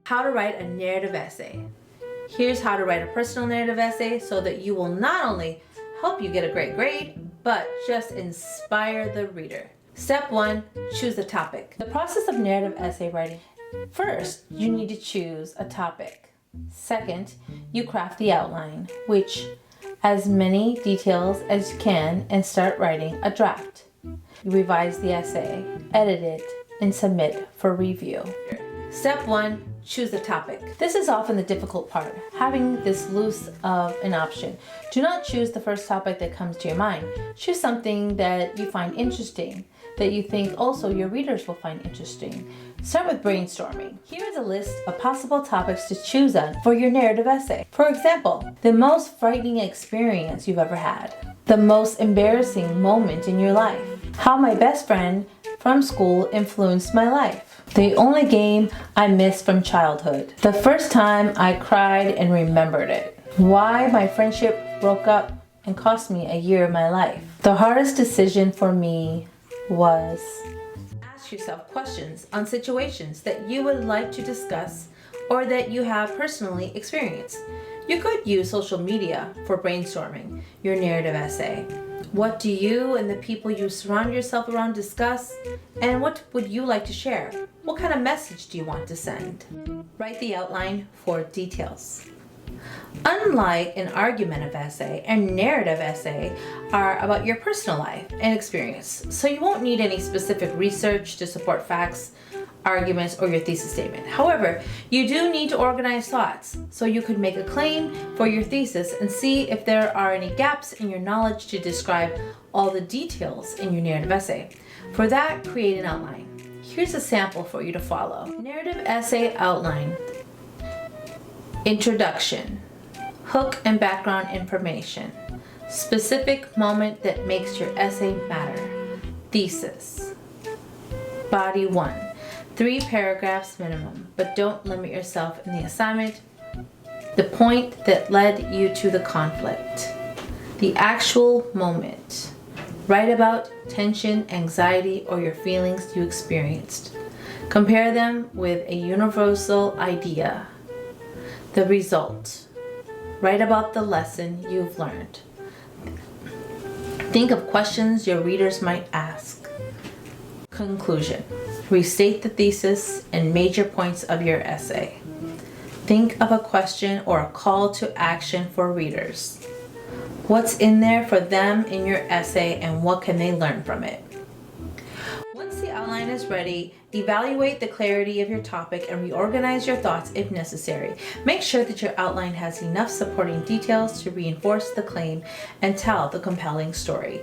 How to write a narrative essay. Here's how to write a personal narrative essay so that you will not only help you get a great grade, but just inspire the reader. Step 1, choose a topic. The process of narrative essay writing. First, you need to choose a topic. Second, you craft the outline, which as many details as you can, and start writing a draft. You revise the essay, edit it, and submit for review. Step 1, choose a topic. This is often the difficult part, having this loose of an option. Do not choose the first topic that comes to your mind. Choose something that you find interesting, that you think also your readers will find interesting. Start with brainstorming. Here is a list of possible topics to choose on for your narrative essay. For example, the most frightening experience you've ever had, the most embarrassing moment in your life, how my best friend from school influenced my life, the only game I missed from childhood, the first time I cried and remembered it, why my friendship broke up and cost me a year of my life. The hardest decision for me was. Ask yourself questions on situations that you would like to discuss or that you have personally experienced. You could use social media for brainstorming your narrative essay. What do you and the people you surround yourself around discuss? And what would you like to share? What kind of message do you want to send? Write the outline for details. Unlike an argumentative essay, a narrative essay are about your personal life and experience, so you won't need any specific research to support facts, arguments, or your thesis statement. However, you do need to organize thoughts, so you could make a claim for your thesis and see if there are any gaps in your knowledge to describe all the details in your narrative essay. For that, create an outline. Here's a sample for you to follow. Narrative essay outline. Introduction. Hook and background information. Specific moment that makes your essay matter. Thesis. Body 1. 3 paragraphs minimum, but don't limit yourself in the assignment. The point that led you to the conflict. The actual moment. Write about tension, anxiety, or your feelings you experienced. Compare them with a universal idea. The result. Write about the lesson you've learned. Think of questions your readers might ask. Conclusion. Restate the thesis and major points of your essay. Think of a question or a call to action for readers. What's in there for them in your essay and what can they learn from it? Once the outline is ready, evaluate the clarity of your topic and reorganize your thoughts if necessary. Make sure that your outline has enough supporting details to reinforce the claim and tell the compelling story.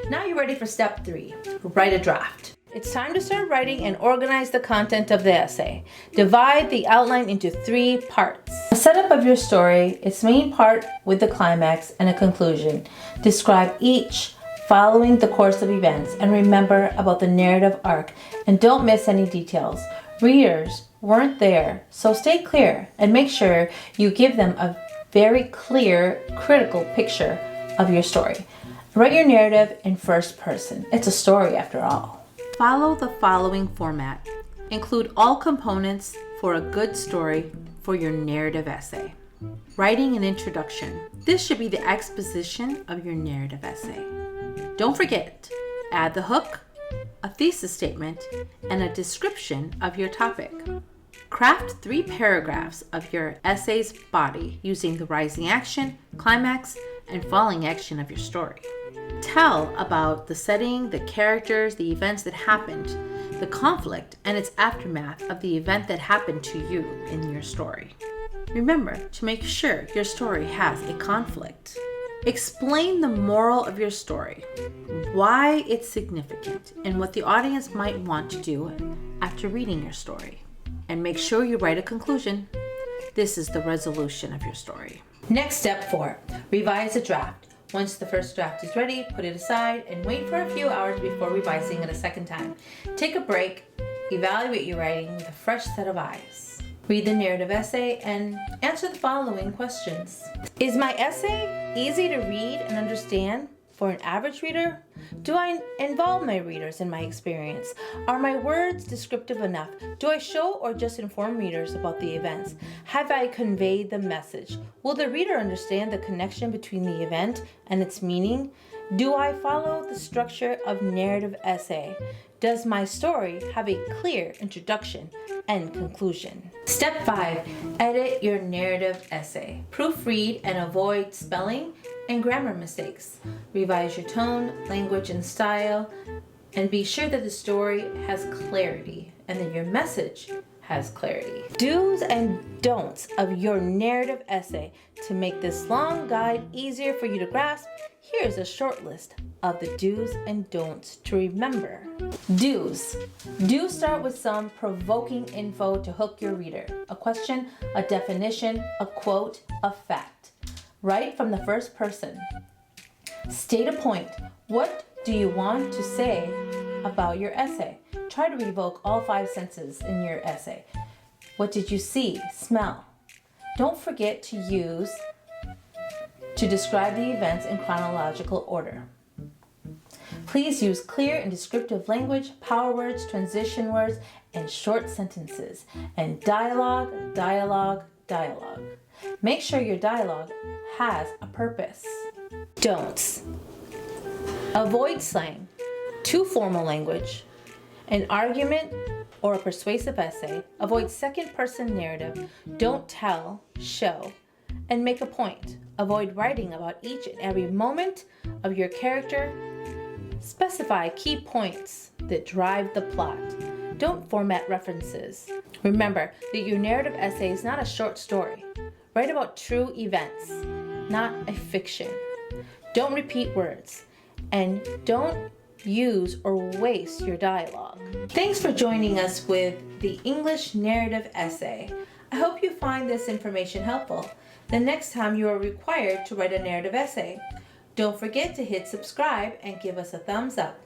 Now you're ready for step 3, write a draft. It's time to start writing and organize the content of the essay. Divide the outline into 3 parts. A setup of your story, its main part with the climax and a conclusion. Describe each following the course of events and remember about the narrative arc and don't miss any details. Readers weren't there, so stay clear and make sure you give them a very clear, critical picture of your story. Write your narrative in first person. It's a story after all. Follow the following format. Include all components for a good story for your narrative essay. Writing an introduction. This should be the exposition of your narrative essay. Don't forget, add the hook, a thesis statement, and a description of your topic. Craft 3 paragraphs of your essay's body using the rising action, climax, and falling action of your story. Tell about the setting, the characters, the events that happened, the conflict, and its aftermath of the event that happened to you in your story. Remember to make sure your story has a conflict. Explain the moral of your story, why it's significant, and what the audience might want to do after reading your story. And make sure you write a conclusion. This is the resolution of your story. Next, step 4, revise a draft. Once the first draft is ready, put it aside and wait for a few hours before revising it a second time. Take a break, evaluate your writing with a fresh set of eyes. Read the narrative essay and answer the following questions. Is my essay easy to read and understand? for an average reader? Do I involve my readers in my experience? Are my words descriptive enough? Do I show or just inform readers about the events? Have I conveyed the message? Will the reader understand the connection between the event and its meaning? Do I follow the structure of narrative essay? Does my story have a clear introduction and conclusion? Step 5. Edit your narrative essay. Proofread and avoid spelling and grammar mistakes. Revise your tone, language, and style, and be sure that the story has clarity and that your message has clarity. Do's and don'ts of your narrative essay. To make this long guide easier for you to grasp, here's a short list of the do's and don'ts to remember. Do's. Do start with some provoking info to hook your reader. A question, a definition, a quote, a fact. Write from the first person. State a point. What do you want to say about your essay? Try to evoke all 5 senses in your essay. What did you see, smell? Don't forget to describe the events in chronological order. Please use clear and descriptive language, power words, transition words, and short sentences. And dialogue, dialogue, dialogue. Make sure your dialogue has a purpose. Don'ts. Avoid slang, too formal language, an argument or a persuasive essay. Avoid second-person narrative. Don't tell, show, and make a point. Avoid writing about each and every moment of your character. Specify key points that drive the plot. Don't format references. Remember that your narrative essay is not a short story. Write about true events, not a fiction. Don't repeat words, and don't use or waste your dialogue. Thanks for joining us with the English narrative essay. I hope you find this information helpful the next time you are required to write a narrative essay. Don't forget to hit subscribe and give us a thumbs up.